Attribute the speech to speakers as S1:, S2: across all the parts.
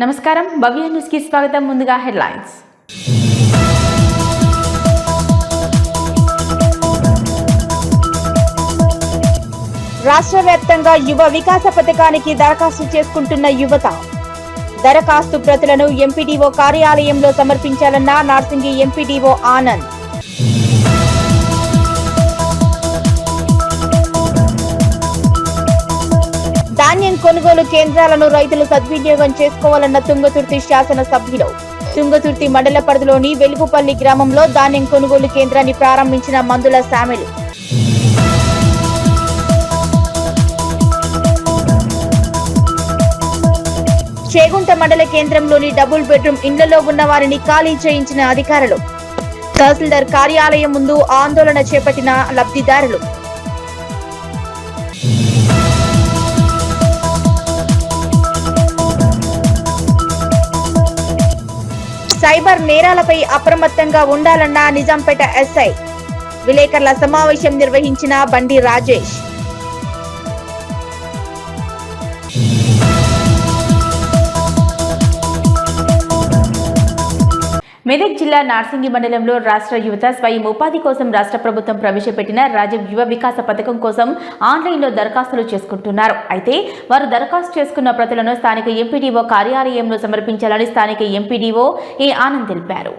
S1: నమస్కారం, భవ్య న్యూస్ కి స్వాగతం. ముందుగా హెడ్లైన్స్.
S2: రాష్ట్ర వ్యాప్తంగా యువ వికాస పథకానికి దరఖాస్తు చేసుకుంటున్న యువత. దరఖాస్తు ప్రతులను ఎంపీడీఓ కార్యాలయంలో సమర్పించాలన్న నార్సింగి ఎంపీడీఓ ఆనంద్. ధాన్యం కొనుగోలు కేంద్రాలను రైతులు సద్వినియోగం చేసుకోవాలన్న తుంగతుర్తి శాసనసభ్యులు. తుంగతుర్తి మండల పరిధిలోని వెలుగుపల్లి గ్రామంలో ధాన్యం కొనుగోలు కేంద్రాన్ని ప్రారంభించిన మందుల శామెలు. చేగుంట మండల కేంద్రంలోని డబుల్ బెడ్రూమ్ ఇండ్లలో ఉన్న వారిని ఖాళీ చేయించిన అధికారులు. తహసీల్దార్ కార్యాలయం ముందు ఆందోళన చేపట్టిన లబ్ధిదారులు. సైబర్ నేరాలపై అప్రమత్తంగా ఉండాలన్న నిజాంపేట ఎస్ఐ. విలేకరుల సమావేశం నిర్వహించిన బండి రాజేష్.
S1: మెదక్ జిల్లా నార్సింగి మండలంలో రాష్ట్ర యువత స్వయం ఉపాధి కోసం రాష్ట్ర ప్రభుత్వం ప్రవేశపెట్టిన రాజీవ్ యువ వికాస పథకం కోసం ఆన్లైన్లో దరఖాస్తులు చేసుకుంటున్నారు. అయితే వారు దరఖాస్తు చేసుకున్న ప్రతులను స్థానిక ఎంపీడీఓ కార్యాలయంలో సమర్పించాలని స్థానిక ఎంపీడీఓ ఏ ఆనంద్ తెలిపారు.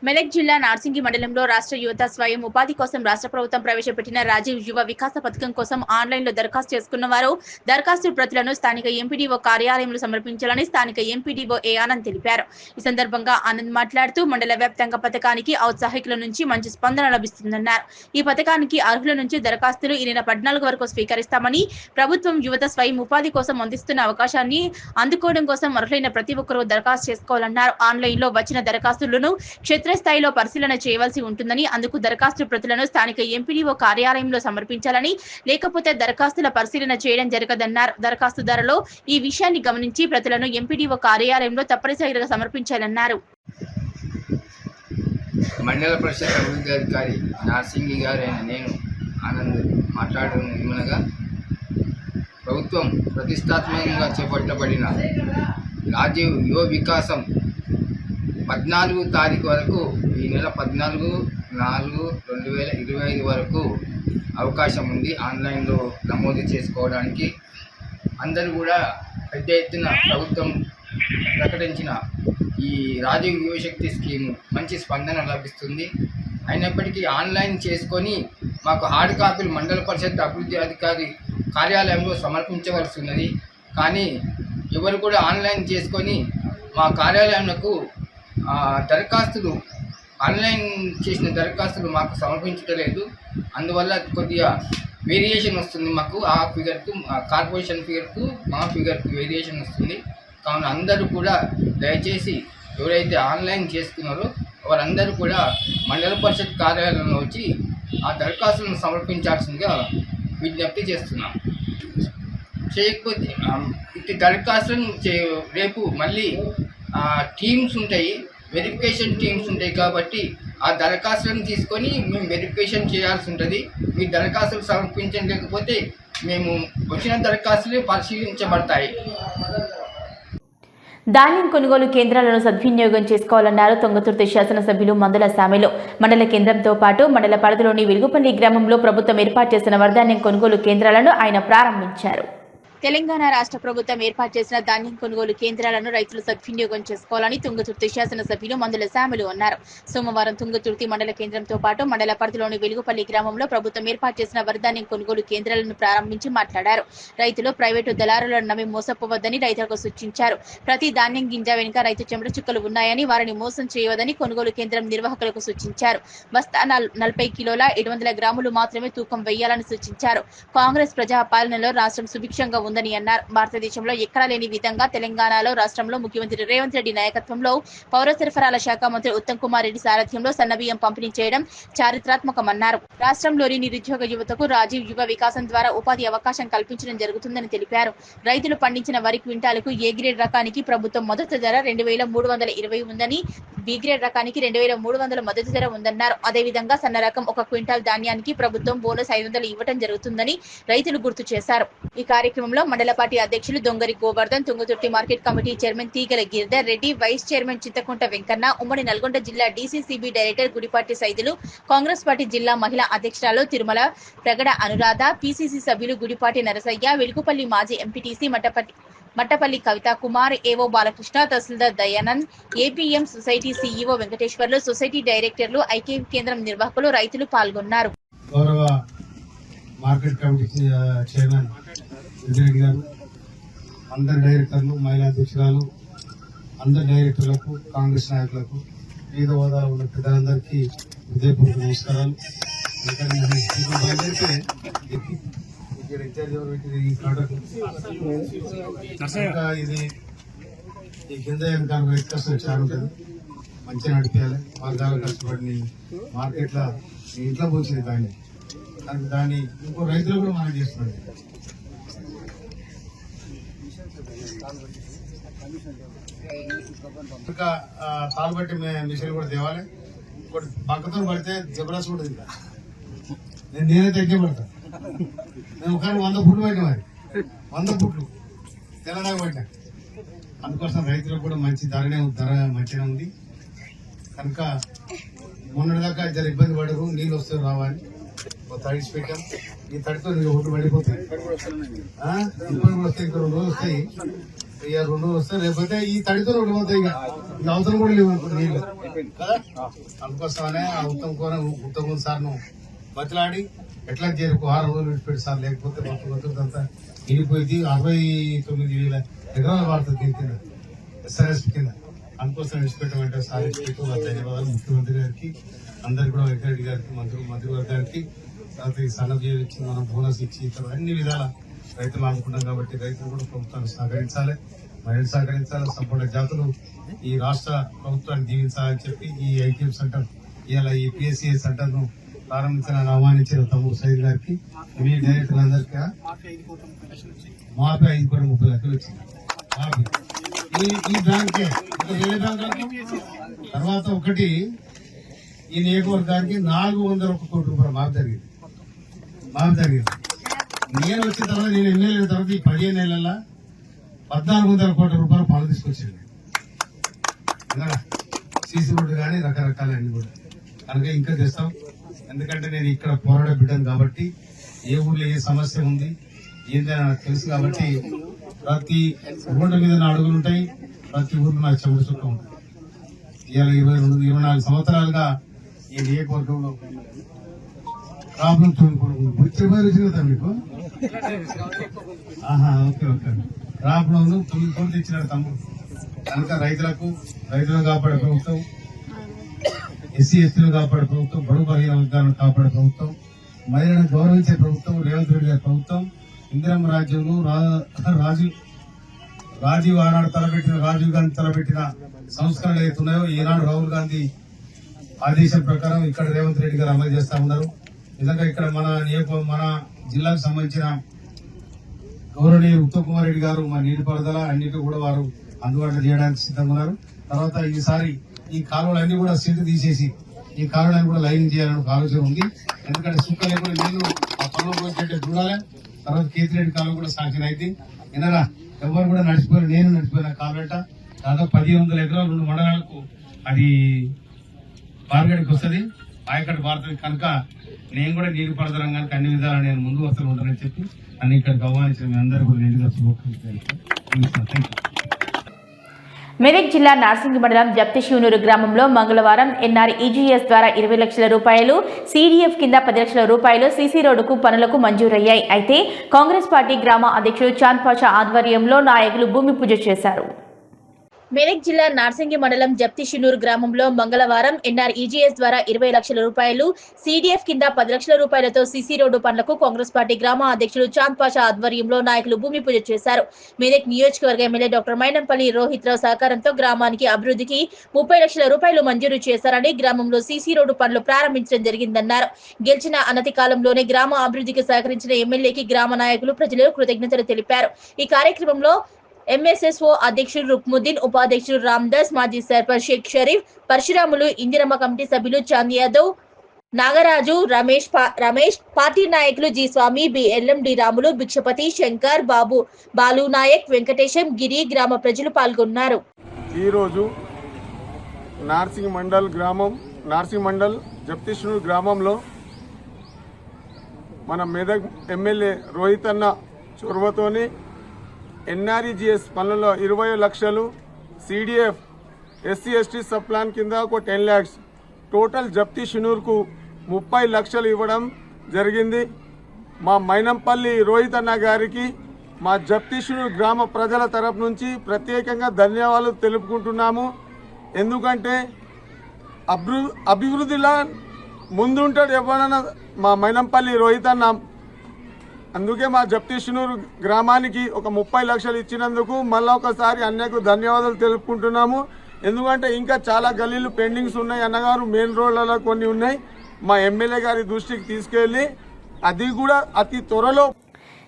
S1: మెదక్ జిల్లా నార్సింగి మండలంలో రాష్ట్ర యువత స్వయం ఉపాధి కోసం రాష్ట్ర ప్రభుత్వం ప్రవేశపెట్టిన రాజీవ్ యువ వికాస పథకం కోసం ఆన్లైన్లో దరఖాస్తు చేసుకున్న వారు దరఖాస్తు ప్రతులను స్థానిక ఎంపీడీఓ కార్యాలయంలో సమర్పించాలని స్థానిక ఎంపీడీఓ ఏ ఆనంద్ తెలిపారు. ఈ సందర్భంగా ఆనంద్ మాట్లాడుతూ మండల వ్యాప్తంగా పథకానికి ఔత్సాహికుల నుంచి మంచి స్పందన లభిస్తుందన్నారు. ఈ పథకానికి అర్హుల నుంచి దరఖాస్తులు ఈ నెల 14 వరకు స్వీకరిస్తామని, ప్రభుత్వం యువత స్వయం ఉపాధి కోసం అందిస్తున్న అవకాశాన్ని అందుకోవడం కోసం అర్హులైన ప్రతి ఒక్కరూ దరఖాస్తు చేసుకోవాలన్నారు. ఆన్లైన్లో వచ్చిన దరఖాస్తులను స్థాయిలో పరిశీలన చేయవలసి ఉంటుందని, అందుకు దరఖాస్తు ప్రతులను స్థానిక ఎంపీడీఓ కార్యాలయంలో సమర్పించాలని, లేకపోతే దరఖాస్తుల పరిశీలన చేయడం జరగదన్నారు. దరఖాస్తుదారులు ఈ విషయాన్ని గమనించి ప్రతులను ఎంపీడీఓ కార్యాలయంలో తప్పనిసరిగా సమర్పించాలన్నారు.
S3: మండల పరిషత్ అభివృద్ధి అధికారి నార్సింగి గారైన నేను ఆనంద్ మాట్లాడగా, ప్రభుత్వం ప్రతిష్టాత్మకంగా చేపట్టబడిన రాజీవ్ యువ వికాసం 14 తారీఖు వరకు, ఈ నెల 14/4/2025 వరకు అవకాశం ఉంది ఆన్లైన్లో నమోదు చేసుకోవడానికి. అందరూ కూడా పెద్ద ఎత్తున ప్రభుత్వం ప్రకటించిన ఈ రాజీవ్ యువశక్తి స్కీము మంచి స్పందన లభిస్తుంది. అయినప్పటికీ ఆన్లైన్ చేసుకొని మాకు హార్డ్ కాపీలు మండల పరిషత్ అభివృద్ధి అధికారి కార్యాలయంలో సమర్పించవలసి ఉన్నది. కానీ ఎవరు కూడా ఆన్లైన్ చేసుకొని మా కార్యాలయంకు దరఖాస్తులు ఆన్లైన్ చేసిన దరఖాస్తులు మాకు సమర్పించలేదు. అందువల్ల కొద్దిగా వేరియేషన్ వస్తుంది. మాకు ఆ ఫిగర్కు, కార్పొరేషన్ ఫిగర్కు మా ఫిగర్కు వేరియేషన్ వస్తుంది. కావున అందరూ కూడా దయచేసి ఎవరైతే ఆన్లైన్ చేసుకున్నారో వారందరూ కూడా మండల పరిషత్ కార్యాలయంలో వచ్చి ఆ దరఖాస్తులను సమర్పించాల్సిందిగా విజ్ఞప్తి చేస్తున్నాం. చేయకపోతే ఇటు దరఖాస్తులను రేపు మళ్ళీ టీమ్స్ ఉంటాయి, వెరిఫికేషన్ టీమ్స్ ఉంటాయి. కాబట్టి ఆ దరఖాస్తులను తీసుకొని మేము వెరిఫికేషన్ చేయాల్సి ఉంటుంది. మీ దరఖాస్తులు సమర్పించలేకపోతే మేము వచ్చిన దరఖాస్తులు పరిశీలించబడతాయి.
S1: ధాన్యం కొనుగోలు కేంద్రాలను సద్వినియోగం చేసుకోవాలన్నారు తుంగతుర్తి శాసనసభ్యులు మందుల శామెలు. మండల కేంద్రంతో పాటు మండల పరిధిలోని వెలుగుపల్లి గ్రామంలో ప్రభుత్వం ఏర్పాటు చేసిన వరిధాన్యం కొనుగోలు కేంద్రాలను ఆయన ప్రారంభించారు. తెలంగాణ రాష్ట్ర ప్రభుత్వం ఏర్పాటు చేసిన ధాన్యం కొనుగోలు కేంద్రాలను రైతులు సద్వినియోగం చేసుకోవాలని తుంగతుర్తి శాసనసభ్యులు మందుల శామెలు అన్నారు. సోమవారం తుంగతుర్తి మండల కేంద్రంతో పాటు మండల పరిధిలోని వెలుగుపల్లి గ్రామంలో ప్రభుత్వం ఏర్పాటు చేసిన వరిధాన్యం కొనుగోలు కేంద్రాలను ప్రారంభించి మాట్లాడారు. రైతులు ప్రైవేటు దళారులను నమ్మి మోసపోవద్దని రైతులకు సూచించారు. ప్రతి ధాన్యం గింజ వెనుక రైతు చెమట చుక్కలు ఉన్నాయని, వారిని మోసం చేయవద్దని కొనుగోలు కేంద్రం నిర్వాహకులకు సూచించారు. బస్తా 40 కిలోల 700 గ్రాములు మాత్రమే తూకం వేయాలని సూచించారు. కాంగ్రెస్ ప్రజా పాలనలో రాష్ట్రం సుభిక్షంగా ఉందని అన్నారు. భారతదేశంలో ఎక్కడా లేని విధంగా తెలంగాణలో రాష్ట్రంలో ముఖ్యమంత్రి రేవంత్ రెడ్డి నాయకత్వంలో పౌర సరఫరాల శాఖ మంత్రి ఉత్తమ్ కుమార్ రెడ్డి సారథ్యంలో సన్నబియ్యం పంపిణీ చేయడం చారిత్రాత్మకమన్నారు. రాష్ట్రంలోని నిరుద్యోగ యువతకు రాజీవ్ యువ వికాసం ద్వారా ఉపాధి అవకాశం కల్పించడం జరుగుతుందని తెలిపారు. రైతులు పండించిన వరి క్వింటాలకు ఏ గ్రేడ్ రకానికి ప్రభుత్వం మద్దతు ధర 2320 ఉందని, బి గ్రేడ్ రకానికి 2300 మద్దతు ధర ఉందన్నారు. అదేవిధంగా సన్న రకం 1 క్వింటాల్ ధాన్యానికి ప్రభుత్వం బోనస్ 500 ఇవ్వడం జరుగుతుందని రైతులు గుర్తు చేశారు. ఈ కార్యక్రమంలో
S2: మండల పార్టీ అధ్యక్షులు Dongari Govardhan, Thungathurthi market committee chairman తీగల గిరిధర్ రెడ్డి, వైస్ చైర్మన్ చింతకుంట వెంకన్న, ఉమ్మడి నల్గొండ జిల్లా DCCB director Gudipati Saidulu, Congress party జిల్లా మహిళా అధ్యక్షురాలు తిరుమల ప్రగడ అనురాధ, పీసీసీ సభ్యులు గుడిపాటి నరసయ్య, వెలుగుపల్లి మాజీ MPTC Mattapalli Kavitha Kumar, AO Balakrishna, tahsildar Dayanand, APM society CEO Venkateswarlu, society డైరెక్టర్లు, ఐక్య కేంద్రం నిర్వాహకులు, రైతులు పాల్గొన్నారు.
S4: మార్కెట్ కమిటీ చైర్మన్ రెడ్డి గారు, అందరి డైరెక్టర్లు, మహిళా అధ్యక్షురాలు, అందరి డైరెక్టర్లకు, కాంగ్రెస్ నాయకులకు, వివిధ హోదాలో ఉన్న పెద్దలందరికీ హృదయపూర్వక నమస్కారాలు. ఇది ఈ కింద వెనకాల వ్యత్యాసం చాలా ఉంటుంది. మంచిగా నడిపేయాలి. మార్గాలు కష్టపడి మార్కెట్లో ఇంట్లో పోసింది దాన్ని ఇంకో రైతులు కూడా మనం చేస్తున్నాం. ఇంకా తాలుబట్టి మిషన్ కూడా తేవాలి. ఇంకోటి పక్కతో పడితే జబర్దస్త్ కూడా ఇంకా నేనే తగ్గే పడతా. మేము కానీ 100 ఫుట్లు పట్టినా, మరి 100 ఫుట్లు తెలంగాణ పట్టినా. అందుకోసం రైతులకు కూడా మంచి ధర మంచిగా ఉంది కనుక మొన్నటిదాకా జర ఇబ్బంది పడరు. నీళ్ళు వస్తే రావాలి, తడిసి పెట్టాం. ఈ తడితో ఒడ్డు పడిపోతాయి. ఇబ్బంది కూడా వస్తాయి. ఇంకా 2 రోజులు వస్తాయి. ఇక 2 రోజులు వస్తాయి. లేకపోతే ఈ తడితో పడిపోతాయి. ఇక అవసరం కూడా లేవు నీళ్ళు కదా. అందుకోసమనే ఆ ఉత్తమ్ సార్ను బతిలాడి ఎట్లా చేరుకో 6 రోజులు విడిచిపెట్టి సార్, లేకపోతే మొత్తం అంతా వెళ్ళిపోయింది. 69,000 ఎకరాలు వాడుతుంది దీని కింద, ఎస్ఆర్ఎస్ కింద. అందుకోసం విడిచిపెట్టమంటే సార్ ధన్యవాదాలు ముఖ్యమంత్రి గారికి, అందరికి కూడా వెంకరెడ్డి గారికి, మంత్రివర్గానికి. తర్వాత ఈ సన్నబియ్యం ఇచ్చి మనం బోనస్ ఇచ్చి ఇతర అన్ని విధాల రైతులు ఆదుకుంటాం కాబట్టి రైతులు కూడా ప్రభుత్వాన్ని సహకరించాలి, మహిళలు సహకరించాలి. సంపూర్ణ జాతులు ఈ రాష్ట్ర ప్రభుత్వాన్ని దీవించాలని చెప్పి ఈ ఐక్యం సెంటర్ ఇవాళ ఈ పిఎస్సిఏ సెంటర్ ను ప్రారంభించాలని ఆహ్వానించిన తమ్ముడు సైద్ గారికి, మీ డైరెక్టర్ అందరికీ మాపే 5,30,00,000 వచ్చింది. ఈ బ్యాంకే వేరే బ్యాంకులకు. తర్వాత ఒకటి ఈ నియోజకవర్గానికి 401 కోట్ల రూపాయలు మాపు జరిగింది. నేను వచ్చిన తర్వాత, నేను ఎమ్మెల్యే తర్వాత ఈ 15 నెలల 1,400 కోట్ల రూపాయలు పనులు తీసుకొచ్చింది. సీసీ రోడ్డు కానీ రకరకాల అన్ని కూడా కనుక ఇంకా తెస్తాం. ఎందుకంటే నేను ఇక్కడ పోరాడ బిడ్డను కాబట్టి ఏ ఊర్లో ఏ సమస్య ఉంది ఏందని నాకు తెలుసు కాబట్టి ప్రతి రోడ్డు మీద 4 అడుగులు ఉంటాయి. ప్రతి ఊర్లో నాకు చెవుడు చుట్టూ ఉంటుంది. ఇవాళ 24 సంవత్సరాలుగా ఈ నియోజకవర్గంలో ప్రాబ్లం వచ్చిన మీకు ఓకే ప్రాబ్లం 9 కోట్లు ఇచ్చినాడు తమ్ముడు. కనుక రైతులకు కాపాడే ప్రభుత్వం, ఎస్సీ ఎస్టీలు కాపాడే ప్రభుత్వం, బడుగు బలహీన వర్గాలను కాపాడే ప్రభుత్వం, మహిళలను గౌరవించే ప్రభుత్వం రేవంత్ రెడ్డి గారి ప్రభుత్వం. ఇందిరమ్మ రాజ్యంలో రాజీవ్ ఆనాడు రాజీవ్ గాంధీ తలపెట్టిన సంస్కరణలు ఏతున్నాయో ఈనాడు రాహుల్ గాంధీ ఆదేశం ప్రకారం ఇక్కడ రేవంత్ రెడ్డి గారు అమలు చేస్తా ఉన్నారు. నిజంగా ఇక్కడ మన జిల్లాకు సంబంధించిన గౌరవనీయ ఉత్తమ్ కుమార్ రెడ్డి గారు మా నీటిపారుదల అన్నిటి కూడా వారు అందుబాటులో చేయడానికి సిద్ధంగా ఉన్నారు. తర్వాత ఈసారి ఈ కాలువలన్నీ కూడా సీటు తీసేసి ఈ కాలువలన్నీ కూడా లైనింగ్ చేయాలని ఒక ఆలోచన ఉంది. ఎందుకంటే సుక్క లేకుండా నీళ్లు ఆ పనులు పోయింటే చూడాలి. తర్వాత కేతిరెడ్డి కాలువ కూడా శాంక్షన్ అయితే వినరా, ఎవరు కూడా నడిచిపోయారు. నేను నడిచిపోయిన కాలువట దాదాపు 1,100 ఎకరాలు 2 మండలాలకు అది బార్గడికి వస్తుంది, ఆయకట్టు భారతది. కనుక నేను కూడా నీరు పారుదల రంగానికి అన్ని విధాలు నేను ముందు వస్తూ ఉంటానని చెప్పి నన్ను ఇక్కడికి ఆహ్వానించిన మీ అందరూ కూడా నిండుగా శుభాకాంక్షలు.
S1: మెదక్ జిల్లా నార్సింగి మండలం జప్తిశివనూరు గ్రామంలో మంగళవారం ఎన్ఆర్ఈజీఎస్ ద్వారా 20 లక్షల రూపాయలు, సిడిఎఫ్ కింద 10 లక్షల రూపాయలు సీసీ రోడ్డుకు పనులకు మంజూరయ్యాయి. అయితే కాంగ్రెస్ పార్టీ గ్రామ అధ్యక్షుడు చాంద్ పాషా ఆధ్వర్యంలో నాయకులు భూమి పూజ చేశారు.
S2: మెదక్ జిల్లా నార్సింగి మండలం జప్తిశివనూరు గ్రామంలో మంగళవారం ఎన్ఆర్ఈజీఎస్ ద్వారా 20 లక్షల రూపాయలు, సిడిఎఫ్ కింద 10 లక్షల రూపాయలతో సీసీ రోడ్డు పనులకు కాంగ్రెస్ పార్టీ గ్రామ అధ్యక్షుడు చాంద్ పాషా ఆధ్వర్యంలో నాయకులు భూమి పూజ చేశారు. మెదక్ నియోజకవర్గ ఎమ్మెల్యే డాక్టర్ మైనంపల్లి రోహిత్ రావు సహకారంతో గ్రామానికి అభివృద్ధికి 30 లక్షల రూపాయలు మంజూరు చేశారని, గ్రామంలో సీసీ రోడ్డు పనులు ప్రారంభించడం జరిగిందన్నారు. గెలిచిన అనతి కాలంలోనే గ్రామ అభివృద్ధికి సహకరించిన ఎమ్మెల్యేకి గ్రామ నాయకులు, ప్రజలు కృతజ్ఞతలు తెలిపారు. ఈ కార్యక్రమంలో ఎంఎస్ఎస్ఓ అధ్యక్షుడు రుక్ముద్దీన్, ఉపాధ్యక్షుడు రామ్దాస్, మాజీ సర్పంచ్ షేక్ షరీఫ్, పరశురాములు, ఇందిరమ్మ కమిటీ సభ్యులు చాంద్ యాదవ్, నాగరాజు, రమేష్, పార్టీ నాయకులు జి స్వామి, ఎల్ఎండి రాములు, భిక్షపతి, శంకర్, బాబు, బాలు నాయక్, వెంకటేశం, గిరి, గ్రామ ప్రజలు పాల్గొన్నారు.
S5: ఈరోజు నార్సింగ్ మండల్ జప్తిష్నూర్ గ్రామంలో మన మెదక్ ఎమ్మెల్యే రోహిత్ అన్న చొరవతోని ఎన్ఆర్ఈజిఎస్ పనులలో 20 లక్షలు, CDF SC ST sub plan కింద ఒక 10 lakhs, టోటల్ జప్తిష్నూర్కు 30 లక్షలు ఇవ్వడం జరిగింది. మా మైనంపల్లి రోహిత్ అన్న గారికి మా జప్తిష్నూర్ గ్రామ ప్రజల తరపు నుంచి ప్రత్యేకంగా ధన్యవాదాలు తెలుపుకుంటున్నాము. ఎందుకంటే అభివృద్ధిలో ముందుంటాడు ఎవరైనా మా మైనంపల్లి రోహిత్ అన్న. అందుకే మా జప్తిష్నూర్ గ్రామానికి ఒక 30 లక్షలు ఇచ్చినందుకు మళ్ళీ ఒకసారి అన్నకు ధన్యవాదాలు తెలుపుకుంటున్నాము. ఎందుకంటే ఇంకా చాలా గల్లీలు పెండింగ్స్ ఉన్నాయి అన్నగారు, మెయిన్ రోడ్లలో కొన్ని ఉన్నాయి. మా ఎమ్మెల్యే గారి దృష్టికి తీసుకెళ్ళి అది కూడా అతి త్వరలో.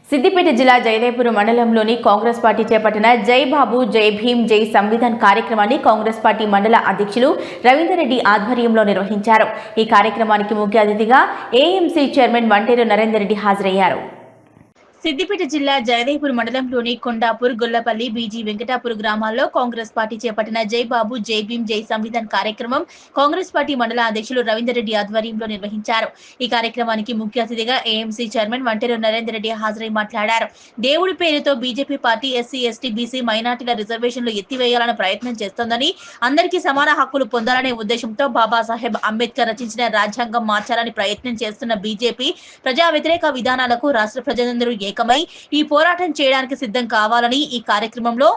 S1: సిద్దిపేట జిల్లా జయదేపురం మండలంలోని కాంగ్రెస్ పార్టీ చేపట్టిన జై బాబు జై భీమ్ జై సంవిధాన్ కార్యక్రమాన్ని కాంగ్రెస్ పార్టీ మండల అధ్యక్షులు రవీందర్ రెడ్డి ఆధ్వర్యంలో నిర్వహించారు. ఈ కార్యక్రమానికి ముఖ్య అతిథిగా ఏఎంసీ చైర్మన్ వంటేరు నరేందర్ రెడ్డి హాజరయ్యారు. సిద్దిపేట జిల్లా జయదేపూర్ మండలంలోని కొండాపూర్, గొల్లపల్లి, బీజీ, వెంకటాపూర్ గ్రామాల్లో కాంగ్రెస్ పార్టీ చేపట్టిన జై బాబు జై భీమ్ జై సంవిధాన్ కార్యక్రమం కాంగ్రెస్ పార్టీ మండల అధ్యక్షులు రవీందర్ రెడ్డి ఆధ్వర్యంలో నిర్వహించారు. ఈ కార్యక్రమానికి ముఖ్య అతిథిగా ఏఎంసీ చైర్మన్ వంటేరు నరేందర్ రెడ్డి హాజరై మాట్లాడారు. దేవుడి పేరుతో BJP party SC, ST, BC, మైనార్టీల రిజర్వేషన్లు ఎత్తివేయాలని ప్రయత్నం చేస్తోందని, అందరికీ సమాన హక్కులు పొందాలనే ఉద్దేశంతో బాబాసాహెబ్ అంబేద్కర్ రచించిన రాజ్యాంగం మార్చాలని ప్రయత్నం చేస్తున్న బీజేపీ ప్రజా వ్యతిరేక విధానాలకు రాష్ట్ర ప్రజలందరూ ఏకమై ఈ పోరాటం చేయడానికి సిద్ధం కావాలని ఈ కార్యక్రమంలో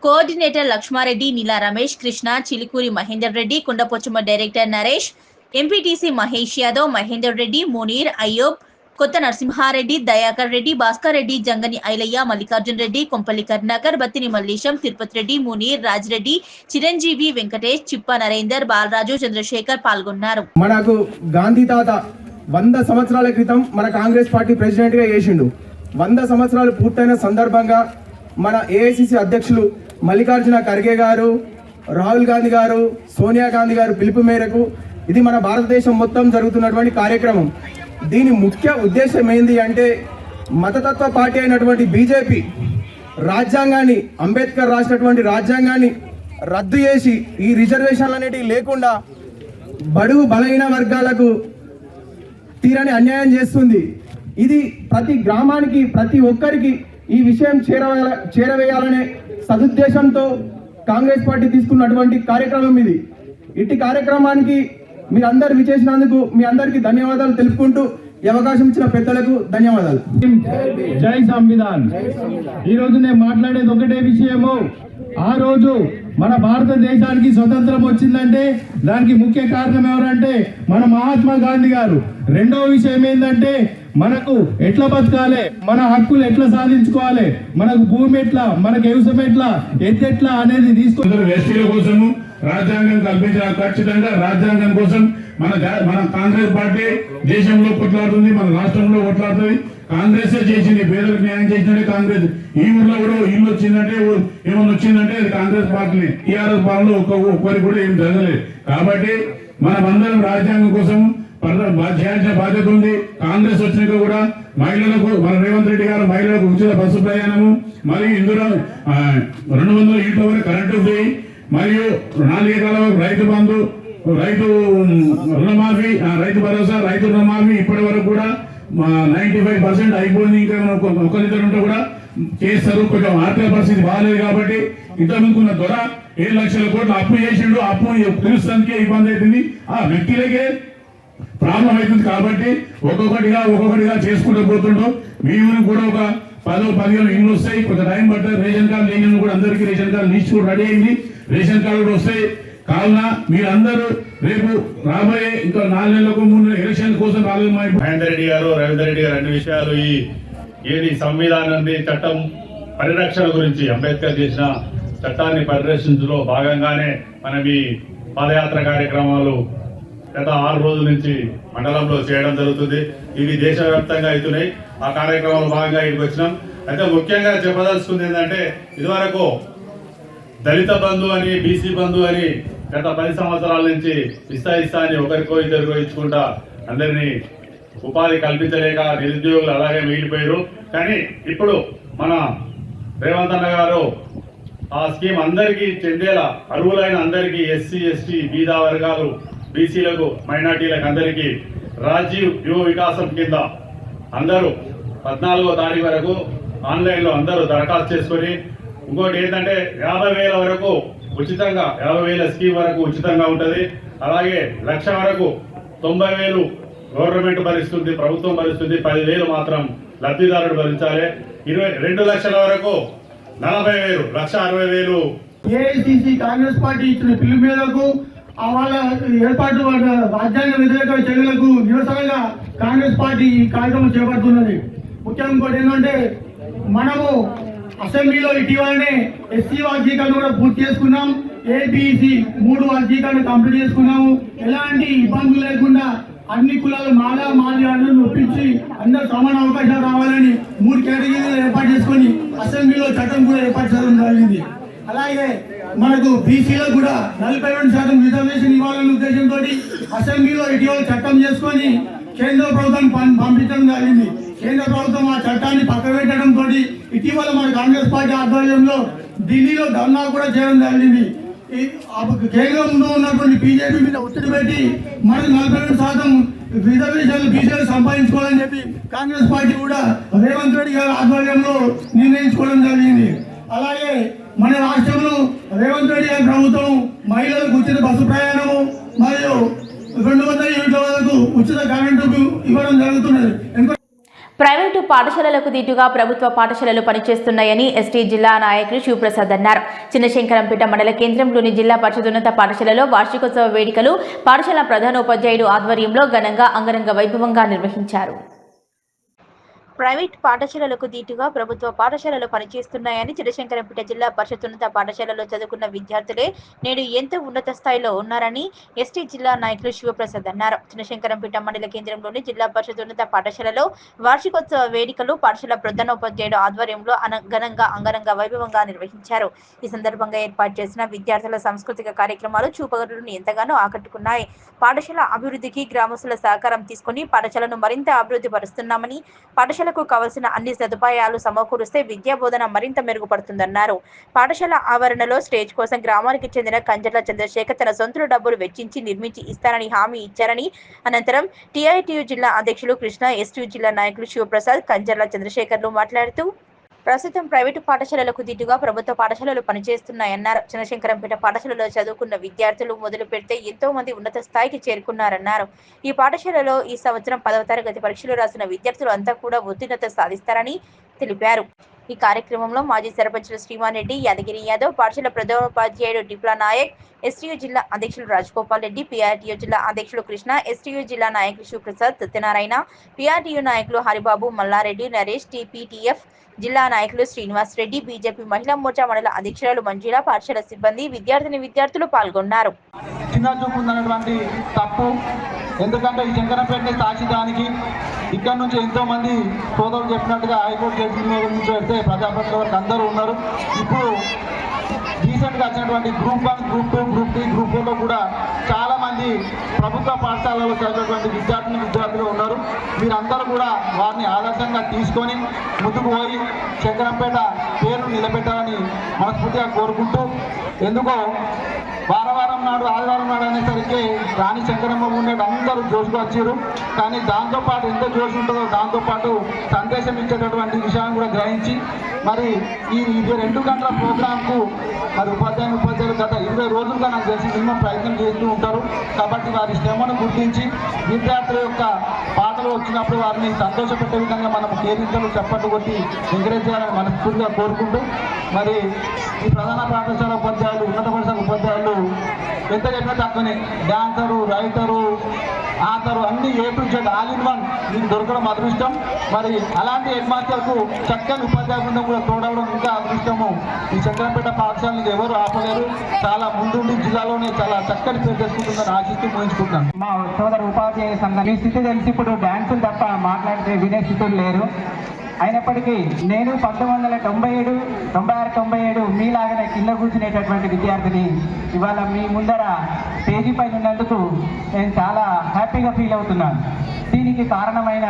S1: కోఆర్డినేటర్ లక్ష్మారెడ్డి, నీలా రమేష్, కృష్ణ, చిలుకూరి మహేందర్ రెడ్డి, కుండపోచమ్మ డైరెక్టర్ నరేష్, ఎంపీటీసీ మహేష్ యాదవ్, మహేందర్ రెడ్డి, మునీర్, అయ్యూబ్, కొత్త నరసింహారెడ్డి, దయాకర్ రెడ్డి, భాస్కర్ రెడ్డి, జంగని ఐలయ్య, మల్లికార్జున్ రెడ్డి, కొంపల్లి కరుణాకర్, బత్తిని మల్లేశం, తిరుపతి రెడ్డి, మునీర్, రాజిరెడ్డి, చిరంజీవి, వెంకటేష్, చిప్ప నరేందర్, బాలరాజు, చంద్రశేఖర్ పాల్గొన్నారు.
S6: మనకు గాంధీ తాత 100 సంవత్సరాల క్రితం మన కాంగ్రెస్ పార్టీ ప్రెసిడెంట్ గా చేసిండు. 100 సంవత్సరాలు పూర్తయిన సందర్భంగా మన ఏఐసిసి అధ్యక్షులు మల్లికార్జున ఖర్గే గారు, రాహుల్ గాంధీ గారు, సోనియా గాంధీ గారు పిలుపు మేరకు ఇది మన భారతదేశం మొత్తం జరుగుతున్నటువంటి కార్యక్రమం. దీని ముఖ్య ఉద్దేశం ఏంది అంటే, మతతత్వ పార్టీ అయినటువంటి బీజేపీ రాజ్యాంగాన్ని, అంబేద్కర్ రాసినటువంటి రాజ్యాంగాన్ని రద్దు చేసి ఈ రిజర్వేషన్లు అనేటివి లేకుండా బడుగు బలహీన వర్గాలకు తీరని అన్యాయం చేస్తుంది. ఇది ప్రతి గ్రామానికి, ప్రతి ఒక్కరికి ఈ విషయం చేరవేయాలనే సదుద్దేశంతో కాంగ్రెస్ పార్టీ తీసుకున్నటువంటి కార్యక్రమం ఇది. ఇట్టి కార్యక్రమానికి మీరందరూ విచ్చేసినందుకు మీ అందరికీ ధన్యవాదాలు తెలుపుకుంటూ ఈ అవకాశం ఇచ్చిన పెద్దలకు ధన్యవాదాలు.
S7: జై సంవిధాన్. ఈ రోజు నేను మాట్లాడేది ఒకటే విషయము. ఆ రోజు మన భారతదేశానికి స్వతంత్రం వచ్చిందంటే దానికి ముఖ్య కారణం ఎవరంటే మన మహాత్మా గాంధీ గారు. రెండవ విషయం ఏంటంటే, మనకు ఎట్లా బతకాలి, మన హక్కులు ఎట్లా సాధించుకోవాలి, మనకు భూమి ఎట్లా, మనకు వ్యవసాయం ఎట్లా, ఎట్లా అనేది తీసుకుంటారు.
S8: ఎస్టీల కోసము రాజ్యాంగం కల్పించిన, ఖచ్చితంగా రాజ్యాంగం కోసం మన కాంగ్రెస్ పార్టీ దేశంలో కొట్లాడుతుంది, మన రాష్ట్రంలో కొట్లాడుతుంది. కాంగ్రెస్ చేసింది, పేదలకు న్యాయం చేసినట్టే కాంగ్రెస్. ఈ ఊర్లో కూడా ఇల్లు వచ్చిందంటే, ఏమన్నా వచ్చిందంటే అది కాంగ్రెస్ పార్టీని. టీఆర్ఎస్ పాలనలో ఒక్కరికి కూడా ఏం జరగలేదు. కాబట్టి మనమందరం రాజ్యాంగం కోసం చేయాల్సిన బాధ్యత ఉంది. కాంగ్రెస్ వచ్చినాక కూడా మహిళలకు, మన రేవంత్ రెడ్డి గారు మహిళలకు ఉచిత బస్సు ప్రయాణము, మరియు ఇందులో 200 యూనిట్ల వరకు కరెంటు ఫ్రీ, మరియు 4 ఎకరాల వరకు రైతు బంధు, రైతు రుణమాఫీ, రైతు భరోసా, రైతు రుణమాఫీ ఇప్పటి వరకు కూడా 95% అయిపోయింది. ఇంకా ఒకరిద్దరు ఉంటే కూడా చేస్తారు. కొంచెం ఆర్థిక పరిస్థితి బాగాలేదు కాబట్టి ఇంతకుముందుకున్న ద్వారా 7 లక్షల కోట్లు అప్పు చేసిండు. అప్పు తీర్చడానికే ఇబ్బంది అవుతుంది, ఆ వ్యక్తులకే ప్రాబ్లం అవుతుంది. కాబట్టి ఒక్కొక్కటిగా చేసుకుంటూ పోతుండో మీ ఊరికి కూడా ఒక 10-15 ఇండ్లు వస్తాయి. కొంత టైం పడుతుంది. రేషన్ కార్డు లేని కూడా అందరికీ రేషన్ కార్డు లిస్ట్ కూడా రెడీ అయింది. రేషన్ కార్డు కూడా వస్తాయి. కావున మీరందరూ రేపు రాబోయే ఇంకా 4 నెలలకు 3 నెలల ఎలక్షన్ కోసం
S9: మహేందర్ రెడ్డి గారు, రవీందర్ రెడ్డి గారు అన్ని విషయాలు ఏది సంవిధానం చట్టం పరిరక్షణ గురించి, అంబేద్కర్ చేసిన చట్టాన్ని పరిరక్షించడంలో భాగంగానే మనం ఈ పాదయాత్ర కార్యక్రమాలు గత 6 రోజుల నుంచి మండలంలో చేయడం జరుగుతుంది. ఇవి దేశవ్యాప్తంగా అవుతున్నాయి. ఆ కార్యక్రమంలో భాగంగా ఇక్కడికి వచ్చినాం. అయితే ముఖ్యంగా చెప్పదలుచుకుంది ఏంటంటే, ఇదివరకు దళిత బంధు అని, బీసీ బంధు అని గత 10 సంవత్సరాల నుంచి ఇస్తా అని ఒకరికో ఇద్దరికో ఇచ్చుకుంటా అందరినీ ఉపాధి కల్పించలేక నిరుద్యోగులు అలాగే మిగిలిపోయారు. కానీ ఇప్పుడు మన రేవంత్ అన్న గారు ఆ స్కీమ్ అందరికీ చెందేలా అర్హులైన అందరికీ ఎస్సీ ఎస్టీ బీదా వర్గాలు బీసీలకు మైనార్టీలకు అందరికీ రాజీవ్ యువ వికాసం కింద అందరూ 14వ తారీఖు వరకు ఆన్లైన్లో అందరూ దరఖాస్తు చేసుకొని ఇంకోటి ఏంటంటే 50,000 వరకు ఉచితంగా 50,000 స్కీమ్ వరకు ఉచితంగా ఉంటుంది. అలాగే 1,00,000 వరకు 90,000 గవర్నమెంట్ భరిస్తుంది, ప్రభుత్వం భరిస్తుంది, 10,000 మాత్రం లబ్ధిదారుడు భరించాలి. 2 లక్షల వరకు 40,000, 1,60,000.
S7: ఏఐసిసి కాంగ్రెస్ పార్టీ ఇచ్చిన పిలుపు మేరకు వాళ్ళ ఏర్పాటు రాజ్యాంగ వ్యతిరేక చర్యలకు నిరసనగా కాంగ్రెస్ పార్టీ ఈ కార్యక్రమం చేపడుతున్నది. ముఖ్యంగా ఇంకోటి ఏంటంటే మనము అసెంబ్లీలో ఇటీవలనే ఎస్సీ వర్గీకరణ కూడా పూర్తి చేసుకున్నాం. ఏబిసి 3 వర్గీకరణ కంప్లీట్ చేసుకున్నాము. ఎలాంటి ఇబ్బందులు లేకుండా అన్ని కులాలు మాది అందరూ ఒప్పించి అందరూ సమాన అవకాశాలు రావాలని 3 కేటగిరీలు ఏర్పాటు చేసుకొని అసెంబ్లీలో చట్టం కూడా ఏర్పాటు చేయడం జరిగింది. అలాగే మనకు బీసీలో కూడా 42% రిజర్వేషన్ ఇవ్వాలనే ఉద్దేశంతో అసెంబ్లీలో ఇటీవల చట్టం చేసుకొని కేంద్ర ప్రభుత్వం పంపించడం జరిగింది. కేంద్ర ప్రభుత్వం ఆ చట్టాన్ని పక్కబెట్టడంతో ఇటీవల మన కాంగ్రెస్ పార్టీ ఆధ్వర్యంలో ఢిల్లీలో ధర్నా కూడా చేయడం జరిగింది. కేంద్రంలో ఉన్నటువంటి బీజేపీ మీద ఒత్తిడి పెట్టి మనకు 42% రిజర్వేషన్లు బీసీలు సంపాదించుకోవాలని చెప్పి కాంగ్రెస్ పార్టీ కూడా రేవంత్ రెడ్డి గారి ఆధ్వర్యంలో నిర్ణయించుకోవడం జరిగింది. అలాగే మన రాష్ట్రంలో రేవంత్ రెడ్డి గారి ప్రభుత్వం మహిళలకు ఉచిత బస్సు ప్రయాణము మరియు 200 యూనిట్ల వరకు ఉచిత కరెంటు ఇవ్వడం జరుగుతున్నది.
S1: ప్రైవేటు పాఠశాలలకు దీటుగా ప్రభుత్వ పాఠశాలలు పనిచేస్తున్నాయని ఎస్టీ జిల్లా నాయకులు శివప్రసాద్ అన్నారు. చిన్నశంకరంపేట మండల కేంద్రంలోని జిల్లా పరిషత్ ఉన్నత పాఠశాలలో వార్షికోత్సవ వేడుకలు పాఠశాల ప్రధానోపాధ్యాయుడు ఆధ్వర్యంలో ఘనంగా అంగరంగ వైభవంగా నిర్వహించారు. ప్రైవేట్ పాఠశాలలకు దీటుగా ప్రభుత్వ పాఠశాలలు పనిచేస్తున్నాయని చిన్నశంకరంపేట జిల్లా పరిషత్ ఉన్నత పాఠశాలలో చదువుకున్న విద్యార్థులే నేడు ఎంతో ఉన్నత స్థాయిలో ఉన్నారని ఎస్టీ జిల్లా నాయకులు శివప్రసాద్ అన్నారు. చిన్నశంకరంపేట మండల కేంద్రంలోని జిల్లా పరిషత్ ఉన్నత పాఠశాలలో వార్షికోత్సవ వేడుకలు పాఠశాల ప్రధానోపాధ్యాయుడు ఆధ్వర్యంలో ఘనంగా అంగరంగ వైభవంగా నిర్వహించారు. ఈ సందర్భంగా ఏర్పాటు చేసిన విద్యార్థుల సాంస్కృతిక కార్యక్రమాలు చూపగరులను ఎంతగానో ఆకట్టుకున్నాయి. పాఠశాల అభివృద్ధికి గ్రామస్తుల సహకారం తీసుకుని పాఠశాలను మరింత అభివృద్ధి పరుస్తున్నామని, పాఠశాలకు కావలసిన అన్ని సదుపాయాలు సమకూరిస్తే విద్యా బోధన మరింత మెరుగుపడుతుందన్నారు. పాఠశాల ఆవరణలో స్టేజ్ కోసం గ్రామానికి చెందిన కంజర్ల చంద్రశేఖర్ తన సొంత డబ్బులు వెచ్చించి నిర్మించి ఇస్తానని హామీ ఇచ్చారని, అనంతరం టీఐటీయూ జిల్లా అధ్యక్షులు కృష్ణ, ఎస్టీ జిల్లా నాయకులు శివప్రసాద్, కంజర్ల చంద్రశేఖర్లు మాట్లాడుతూ ప్రస్తుతం ప్రైవేటు పాఠశాలలకు దీటుగా ప్రభుత్వ పాఠశాలలు పనిచేస్తున్నాయన్నారు. చిన్నశంకరంపేట పాఠశాలలో చదువుకున్న విద్యార్థులు మొదలు పెడితే ఎంతో మంది ఉన్నత స్థాయికి చేరుకున్నారన్నారు. ఈ పాఠశాలలో ఈ సంవత్సరం 10వ తరగతి పరీక్షలు రాసిన విద్యార్థులు అంతా కూడా ఉత్తీర్ణత సాధిస్తారని తెలిపారు. ఈ కార్యక్రమంలో మాజీ సర్పంచులు శ్రీమాన్ రెడ్డి, యాదగిరి యాదవ్, పాఠశాల ప్రధానోపాధ్యాయుడు డిప్లా నాయక్, ఎస్టీయూ జిల్లా అధ్యక్షులు రాజగోపాల్ రెడ్డి, పీఆర్టీయూ జిల్లా అధ్యక్షులు కృష్ణ, ఎస్టీయూ జిల్లా నాయకులు శివప్రసాద్, సత్యనారాయణ, పీఆర్టీయూ నాయకులు హరిబాబు, మల్లారెడ్డి, నరేష్, టీపీటీఎఫ్ జిల్లా నాయకులు శ్రీనివాస్ రెడ్డి, బీజేపీ మహిళా మోర్చా మండల అధ్యక్షురాలు మంజుల, పాఠశాల సిబ్బంది, విద్యార్థులు పాల్గొన్నారు.
S10: చిన్న చూపు ఉందన్నటువంటి తప్పు. ఎందుకంటే ఈ శంకరంపేటని తాచిదానికి ఇక్కడ నుంచి ఎంతో మంది సోదరులు చెప్పినట్టుగా హైకోర్టు జడ్జి నుంచి వెళ్తే ప్రజాప్రతినిధుల వరకు అందరూ ఉన్నారు. ఇప్పుడు రీసెంట్గా వచ్చినటువంటి గ్రూప్ 1, గ్రూప్ 2, గ్రూప్ 3, గ్రూప్ 4లో కూడా చాలా మంది ప్రభుత్వ పాఠశాలలో చదివేటువంటి విద్యార్థులు ఉన్నారు. మీరందరూ కూడా వారిని ఆదర్శంగా తీసుకొని ముందుకు పోయి శంకరంపేట పేరు నిలబెట్టాలని మనస్ఫూర్తిగా కోరుకుంటూ, ఎందుకో వారం నాడు ఆదివారం నాడు అనేసరికి రాణి శంకరమ్మ ఉండేది అందరూ జోషుకు వచ్చారు. కానీ దాంతోపాటు ఎంత జోష్ ఉంటుందో దాంతోపాటు సందేశం ఇచ్చేటటువంటి విషయాన్ని కూడా గ్రహించి మరి ఈ 2 గంటల ప్రోగ్రాంకు మరి ఉపాధ్యాయులు గత 20 రోజులుగా నాకు తెలిసి మినిమం ప్రయత్నం చేస్తూ ఉంటారు. కాబట్టి వారి శ్రమను గుర్తించి విద్యార్థుల యొక్క పాటలు వచ్చినప్పుడు వారిని సంతోషపెట్టే విధంగా మనం కేరింతలు చప్పట్లు కొట్టి ఎంకరేజ్ చేయాలని మనస్ఫూర్తిగా కోరుకుంటూ, మరి ఈ ప్రధాన పాఠశాల ఉపాధ్యాయులు, ఉన్నత పాఠశాల ఉపాధ్యాయులు ఎంత చెప్పినా తక్కువనే. డాన్సరు, రైటరు, ఆథరు అన్ని A-to-Z ఆల్ ఇన్ వన్ మీకు దొరకడం అదృష్టం. మరి అలాంటి హెడ్ మాస్టర్కు చక్కని ఉపాధ్యాయ బృందం కూడా తోడవడం ఇంకా అదృష్టము. ఈ శంకరంపేట పాఠశాలని ఎవరు ఆపలేరు. చాలా ముందుండి జిల్లాలోనే చాలా చక్కని పేరు తెచ్చుకుంటుందని ఆశిస్తూ ముగించుకుంటున్నాను.
S11: మా సోదరు ఉపాధ్యాయ సంఘం ఈ స్థితి తెలిసి ఇప్పుడు డాన్సులు తప్ప మాట్లాడితే వినే స్థితులు లేరు. అయినప్పటికీ నేను 1997, 96, మీలాగానే కింద కూర్చునేటటువంటి విద్యార్థిని ఇవాళ మీ ముందర పేజీ పైన ఉన్నందుకు వచ్చినందుకు నేను చాలా హ్యాపీగా ఫీల్ అవుతున్నాను. దీనికి కారణమైన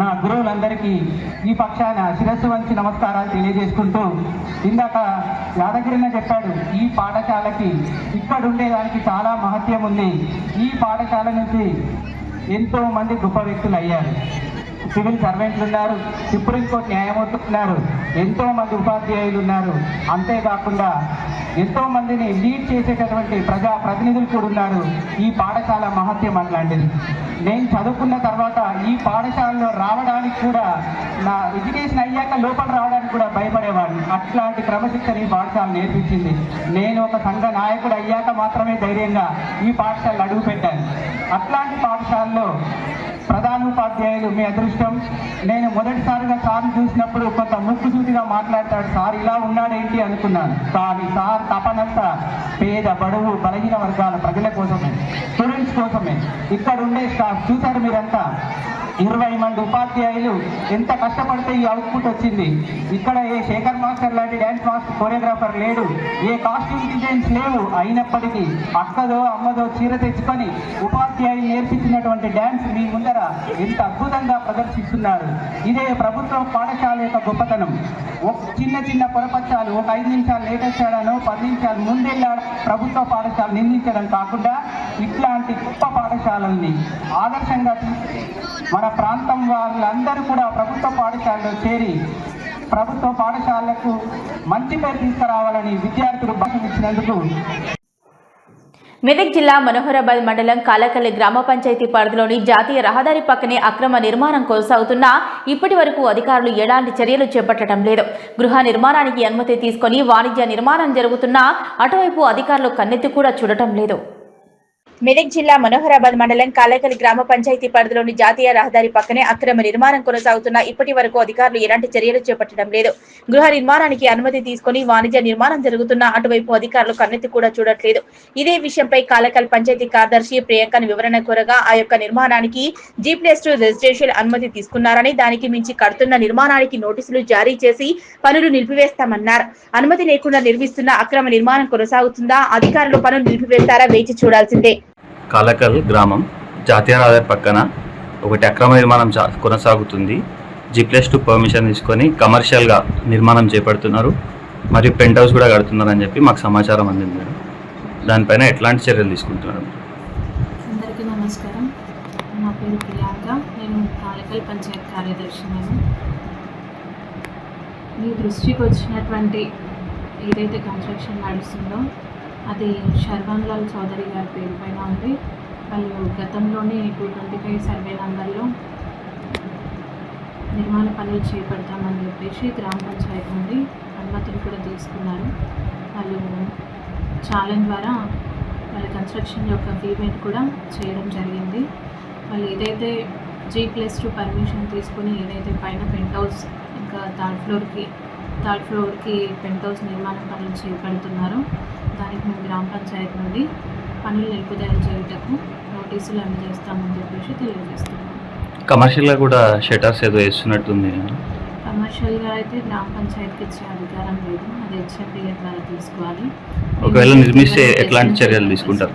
S11: నా గురువులందరికీ ఈ పక్షాన శిరస్సు వంచి నమస్కారాలు తెలియజేసుకుంటూ, ఇందాక యాదగిరిన చెప్పాడు, ఈ పాఠశాలకి ఇక్కడ ఉండేదానికి చాలా మహత్యం ఉంది. ఈ పాఠశాల నుంచి ఎంతో మంది గొప్ప వ్యక్తులు అయ్యారు. సివిల్ సర్వెంట్లు ఉన్నారు, సుప్రీంకోర్టు న్యాయమూర్తులు ఉన్నారు, ఎంతో మంది ఉపాధ్యాయులు ఉన్నారు. అంతేకాకుండా ఎంతో మందిని లీడ్ చేసేటటువంటి ప్రజాప్రతినిధులు కూడా ఉన్నారు. ఈ పాఠశాల మహత్యం అట్లాంటిది. నేను చదువుకున్న తర్వాత ఈ పాఠశాలలో రావడానికి కూడా, నా ఎడ్యుకేషన్ అయ్యాక లోపల రావడానికి కూడా భయపడేవాడిని. అట్లాంటి క్రమశిక్షణ ఈ పాఠశాల నేర్పించింది. నేను ఒక సంఘ నాయకుడు అయ్యాక మాత్రమే ధైర్యంగా ఈ పాఠశాలలో అడుగుపెట్టాను. అట్లాంటి పాఠశాలలో ప్రధానోపాధ్యాయులు మీ అదృష్టం. నేను మొదటిసారిగా సార్ని చూసినప్పుడు కొంత ముక్కుసూటిగా మాట్లాడతాడు, సార్ ఇలా ఉన్నాడేంటి అనుకున్నాను. కానీ సార్ తపనంతా పేద, బడుగు, బలహీన వర్గాల ప్రజల కోసమే, స్టూడెంట్స్ కోసమే. ఇక్కడ ఉండే స్టాఫ్ చూశారు మీరంతా, 20 మంది ఉపాధ్యాయులు ఎంత కష్టపడితే ఈ అవుట్పుట్ వచ్చింది. ఇక్కడ ఏ శేఖర్ మాస్టర్ లాంటి డ్యాన్స్ మాస్టర్ కొరియోగ్రాఫర్ లేడు, ఏ కాస్ట్యూమ్ డిజైన్స్ లేవు. అయినప్పటికీ అక్కదో అమ్మదో చీర తెచ్చుకొని ఉపాధ్యాయులు నేర్పించినటువంటి డ్యాన్స్ మీ ముందర ఎంత అద్భుతంగా ప్రదర్శిస్తున్నారు. ఇదే ప్రభుత్వ పాఠశాల యొక్క గొప్పతనం. ఒక చిన్న చిన్న పొరపచ్చాలు, ఒక 5 నిమిషాలు లేట్ వచ్చాడనో 10 నిమిషాలు ముందెళ్ళాడు ప్రభుత్వ పాఠశాల నిందించడం కాకుండా, ఇట్లాంటి గొప్ప పాఠశాలల్ని ఆదర్శంగా మన ప్రాంతం వాళ్ళందరూ కూడా ప్రభుత్వ పాఠశాలలో చేరి ప్రభుత్వ పాఠశాలకు మంచి పేరు తీసుకురావాలని విద్యార్థులు భాషించినందుకు.
S1: మెదక్ జిల్లా మనోహరాబాద్ మండలం కాలకల్లి గ్రామ పంచాయతీ పరిధిలోని జాతీయ రహదారి పక్కనే అక్రమ నిర్మాణం కొనసాగుతున్నా ఇప్పటి వరకు అధికారులు ఎలాంటి చర్యలు చేపట్టడం లేదు. గృహ నిర్మాణానికి అనుమతి తీసుకొని వాణిజ్య నిర్మాణం జరుగుతున్నా అటువైపు అధికారులు కన్నెత్తి కూడా చూడటం లేదు.
S2: మెదక్ జిల్లా మనోహరాబాద్ మండలం కాలేకలి గ్రామ పంచాయతీ పరిధిలోని జాతీయ రహదారి పక్కనే అక్రమ నిర్మాణం కొనసాగుతున్న ఇప్పటి వరకు అధికారులు ఎలాంటి చర్యలు చేపట్టడం లేదు. గృహ నిర్మాణానికి అనుమతి తీసుకుని వాణిజ్య నిర్మాణం జరుగుతున్న అటువైపు అధికారులు కన్నెత్తి కూడా చూడట్లేదు. ఇదే విషయంపై కాలేకల్ పంచాయతీ కార్యదర్శి ప్రియాంకను వివరణ కోరగా ఆ యొక్క నిర్మాణానికి G+2 రెసిడెన్షియల్ అనుమతి తీసుకున్నారని, దానికి మించి కడుతున్న నిర్మాణానికి నోటీసులు జారీ చేసి పనులు నిలిపివేస్తామన్నారు. అనుమతి లేకుండా నిర్మిస్తున్న అక్రమ నిర్మాణం కొనసాగుతుందా, అధికారులు పనులు నిలిపివేస్తారా వేచి చూడాల్సిందే.
S12: కాలకల్ గ్రామం జాతీయ రహదారి పక్కన ఒకటి అక్రమ నిర్మాణం కొనసాగుతుంది. G+2 పర్మిషన్ తీసుకొని కమర్షియల్గా నిర్మాణం చేపడుతున్నారు మరియు పెంట్ హౌస్ కూడా కడుతున్నారని చెప్పి మాకు సమాచారం అందింది. దానిపైన ఎట్లాంటి చర్యలు తీసుకుంటున్నారు?
S13: అందరికీ నమస్కారం. నా పేరు ప్రియాంక, నేను కాలకల్ పంచాయత్ కార్యదర్శిని. మీ దృష్టికి వచ్చినటువంటి ఏదైతే కన్స్ట్రక్షన్ నడుస్తుందో అది శర్వన్ లాల్ చౌదరి గారి పేరు పైన ఉంది. వాళ్ళు గతంలోనే 225 సర్వే నంబర్లో నిర్మాణ పనులు చేపడతామని చెప్పేసి గ్రామ పంచాయతీ నుండి అనుమతులు కూడా తీసుకున్నారు. వాళ్ళు ఛాలెంజ్ ద్వారా వాళ్ళ కన్స్ట్రక్షన్ యొక్క పేమెంట్ కూడా చేయడం జరిగింది. వాళ్ళు ఏదైతే G+2 పర్మిషన్ తీసుకుని ఏదైతే పైన పెంట్ హౌస్ ఇంకా థర్డ్ ఫ్లోర్కి పెంట్ హౌస్ నిర్మాణ పనులు చేపడుతున్నారో దానికి మేము గ్రామ పంచాయతీ నుండి పనులు నిలుపుదల చేయుటకు నోటీసులు అందజేస్తామని చెప్పేసి తెలియజేస్తున్నాం.
S12: కమర్షియల్గా కూడా షట్టర్స్ ఏదో వేస్తున్నట్టుంది.
S13: కమర్షియల్గా అయితే గ్రామ పంచాయతీకి ఇచ్చే అధికారం లేదు, అది HMDA ద్వారా తీసుకోవాలి.
S12: ఒకవేళ నిర్మిస్తే ఎట్లాంటి చర్యలు తీసుకుంటారు?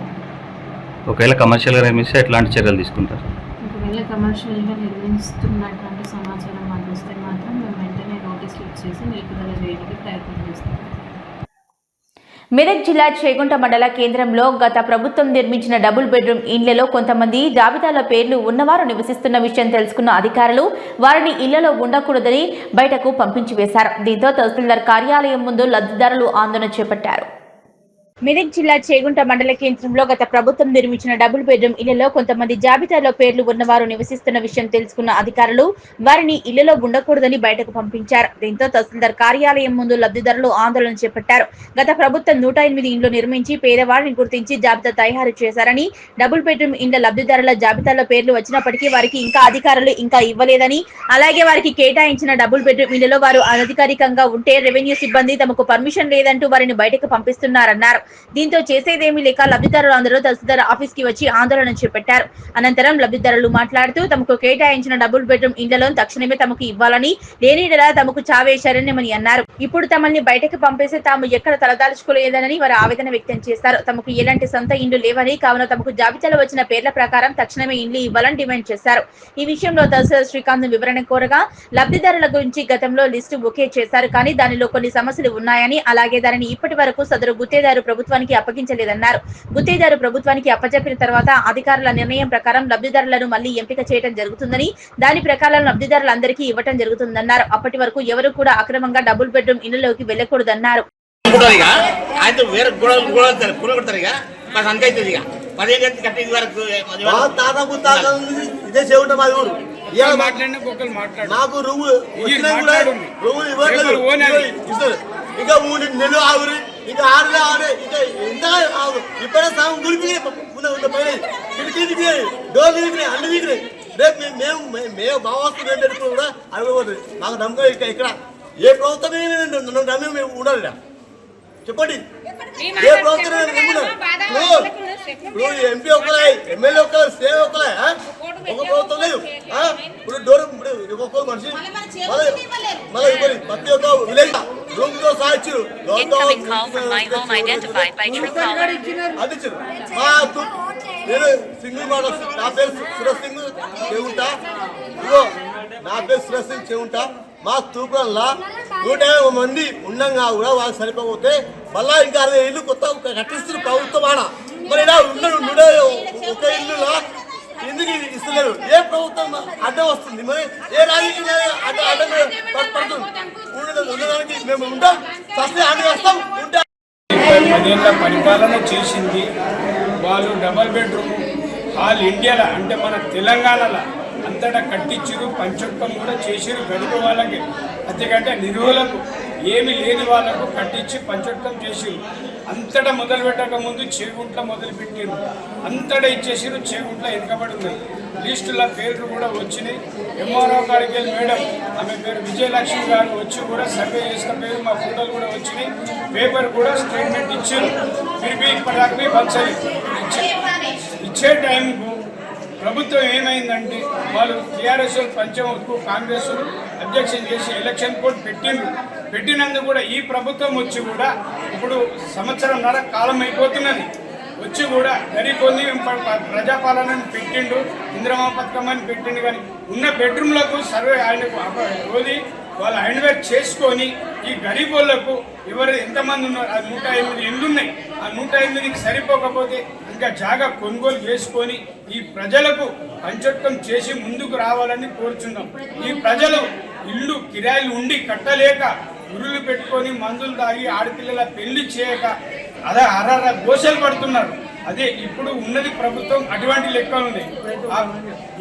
S12: ఒకవేళ కమర్షియల్గా నిర్మిస్తే ఎట్లాంటి చర్యలు తీసుకుంటారు?
S13: ఒకవేళ కమర్షియల్గా నిర్మిస్తున్నటువంటి సమాచారం మాకు వస్తే మాత్రం మేము వెంటనే నోటీసులు ఇచ్చేసి నిలుపుదల చేయడానికి ప్రయత్నం చేస్తాం.
S1: మెదక్ జిల్లా చేగుంట మండల కేంద్రంలో గత ప్రభుత్వం నిర్మించిన డబుల్ బెడ్రూమ్ ఇండ్లలో కొంతమంది జాబితాలో పేర్లు ఉన్నవారు నివసిస్తున్న విషయం తెలుసుకున్న అధికారులు వారిని ఇళ్లలో ఉండకూడదని బయటకు పంపించి వేశారు. దీంతో తహసీల్దార్ కార్యాలయం ముందు లబ్ధిదారులు ఆందోళన చేపట్టారు.
S2: మెదక్ జిల్లా చేగుంట మండల కేంద్రంలో గత ప్రభుత్వం నిర్మించిన డబుల్ బెడ్రూమ్ ఇళ్లలో కొంతమంది జాబితాలో పేర్లు ఉన్నవారు నివసిస్తున్న విషయం తెలుసుకున్న అధికారులు వారిని ఇళ్లలో ఉండకూడదని బయటకు పంపించారు. దీంతో తహసీల్దార్ కార్యాలయం ముందు లబ్ధిదారులు ఆందోళన చేపట్టారు. గత ప్రభుత్వం 108 ఇండ్లు నిర్మించి పేదవారిని గుర్తించి జాబితా తయారు చేశారని, డబుల్ బెడ్రూమ్ ఇండ్ల లబ్ధిదారుల జాబితాలో పేర్లు వచ్చినప్పటికీ వారికి ఇంకా అధికారులు ఇంకా ఇవ్వలేదని, అలాగే వారికి కేటాయించిన డబుల్ బెడ్రూమ్ ఇళ్లలో వారు అనధికారికంగా ఉంటే రెవెన్యూ సిబ్బంది తమకు పర్మిషన్ లేదంటూ వారిని బయటకు పంపిస్తున్నారన్నారు. దీంతో చేసేదేమీ లేక లబ్ధిదారులు అందరూ తహసీల్దార్ ఆఫీస్ కి వచ్చి ఆందోళన చేపట్టారు. అనంతరం లబ్ధిదారులు మాట్లాడుతూ తమకు కేటాయించిన డబుల్ బెడ్రూమ్ ఇండ్లలో తక్షణమే తమకు ఇవ్వాలని, లేనిడలా తమకు చావేశారని అన్నారు. ఇప్పుడు తమల్ని బయటకు పంపేసి తాము ఎక్కడ తలదాల్చుకోలేదనని వారు ఆవేదన వ్యక్తం చేశారు. తమకు ఎలాంటి సొంత ఇండ్లు లేవని, కావున తమకు జాబితాలో వచ్చిన పేర్ల ప్రకారం తక్షణమే ఇండ్లు ఇవ్వాలని డిమాండ్ చేశారు. ఈ విషయంలో తహసీల్దార్ శ్రీకాంత్ వివరణ కోరగా లబ్ధిదారుల గురించి గతంలో లిస్టు ఓకే చేశారు, కానీ దానిలో కొన్ని సమస్యలు ఉన్నాయని, అలాగే దానిని ఇప్పటి వరకు సదరు గుత్తేదారు ప్రభుత్వానికి అప్పగించలేదన్నారు. గుత్తేదారు ప్రభుత్వానికి అప్పచెప్పిన తర్వాత అధికారుల నిర్ణయం ప్రకారం లబ్ధిదారులను మళ్లీ ఎంపిక చేయడం జరుగుతుందని, దాని ప్రకారం లబ్ధిదారులందరికీ ఇవ్వడం జరుగుతుందన్నారు. అప్పటి వరకు ఎవరు కూడా అక్రమంగా డబుల్ బెడ్రూమ్ ఇళ్లలోకి వెళ్లకూడదన్నారు.
S4: ఇదే చెవుంటాం అది ఊరు నాకు రూము ఇంకా 3 నెలలు ఆగురి, ఇంకా 6 నెలలు ఆగురి, ఇంకా ఎంత ఇప్పుడే సాగు గురిపి డోర్ దిగినాయి, అన్ని దిగినాయి. రేపు మేము భావస్తు మేము పెట్టుకుని కూడా అడగబోతుంది. మాకు నమ్మకం ఇక్కడ ఏ ప్రభుత్వమే నమ్మకం మేము ఉండాలి. చెప్పండి, ఏ ప్రభుత్వం ఇప్పుడు ఎంపీ ఒక్కలే, ఎమ్మెల్యే ఒక్కలే, సేవ ఒక్కలే, ఒక ప్రభుత్వం లేదు. ఇప్పుడు డోర్ ఒక్కొక్క మనిషి మళ్ళీ ఇవ్వాలి. ప్రతి ఒక్క విలేజ్ రూమ్ తో సాధించు అందించారు. నేను సింగిల్ మాట, నా పేరు సురేష్ సింగ్ చెవుంటా, నా పేరు సురేష్ సింగ్ చెవుంటా. మా తూపులలో 150 మంది ఉండగా కూడా వాళ్ళు సరిపోతే మళ్ళా ఇంకా 60 ఇల్లు కొత్త కట్టిస్తున్న ప్రభుత్వం ఆడ. మరి ఇలా ఉండే ఒక ఇల్లులో ఎందుకు ఇస్తలేరు? ఏ ప్రభుత్వం అడ్డం వస్తుంది? మరి ఏ రాజకీయ అడ్డం పడుతుంది? ఉండడానికి మేము ఉంటాం, సస్తే అడ్డు వస్తాం.
S5: 10 ఏళ్ల పరిపాలన చేసింది వాళ్ళు. డబల్ బెడ్రూమ్ ఆల్ ఇండియాలో అంటే మన తెలంగాణలో అంతటా కట్టించారు. పంచొక్కం కూడా చేసారు గడిపే వాళ్ళకి, అంతేకంటే నిరువులకు ఏమి లేని వాళ్ళకు కట్టించి పంచొక్కం చేసారు. అంతటా మొదలు పెట్టక ముందు చేగుంట్ల మొదలు పెట్టారు, అంతటా ఇచ్చేసారు. చేగుంట్ల వెనుకబడి ఉన్నాయి. లిస్టుల పేర్లు కూడా వచ్చినాయి. ఎంఆర్ఓ గారికి వెళ్ళి మేడం, ఆమె పేరు విజయలక్ష్మి గారు వచ్చి కూడా సర్వే చేసిన పేరు, మా ఫోటోలు కూడా వచ్చినాయి. పేపర్ కూడా స్టేట్మెంట్ ఇచ్చారు. మీరు ఇప్పటిదాకా బంచాయి ఇచ్చే టైంకు ప్రభుత్వం ఏమైందంటే వాళ్ళు టీఆర్ఎస్ పంచమకు కాంగ్రెస్ అబ్జెక్షన్ చేసి ఎలక్షన్ కోడ్ పెట్టినందుకు కూడా ఈ ప్రభుత్వం వచ్చి కూడా ఇప్పుడు 1.5 సంవత్సరం కాలం అయిపోతున్నది. వచ్చి కూడా గరీబొంది ప్రజాపాలనని పెట్టిండు, ఇంద్రమా పథకం అని పెట్టిండు. కానీ ఉన్న బెడ్రూమ్లకు సర్వే ఆయనకు రోజు వాళ్ళు హ్యాండ్వేర్ చేసుకొని ఈ గరీబోళ్లకు ఎవరు ఎంతమంది ఉన్నారు, ఆ 108 ఇండ్లు ఉన్నాయి. ఆ 108కి సరిపోకపోతే ఇంకా జాగా కొనుగోలు చేసుకొని ఈ ప్రజలకు పంచొక్కం చేసి ముందుకు రావాలని కోరుచున్నాం. ఈ ప్రజలు ఇల్లు కిరాయిలు ఉండి కట్టలేక గురులు పెట్టుకొని మందులు తాగి ఆడపిల్లల పెళ్లి చేయక అదే అర్ర గోసలు పడుతున్నారు. అదే ఇప్పుడు ఉన్నది ప్రభుత్వం అటువంటి లెక్కలు ఉంది.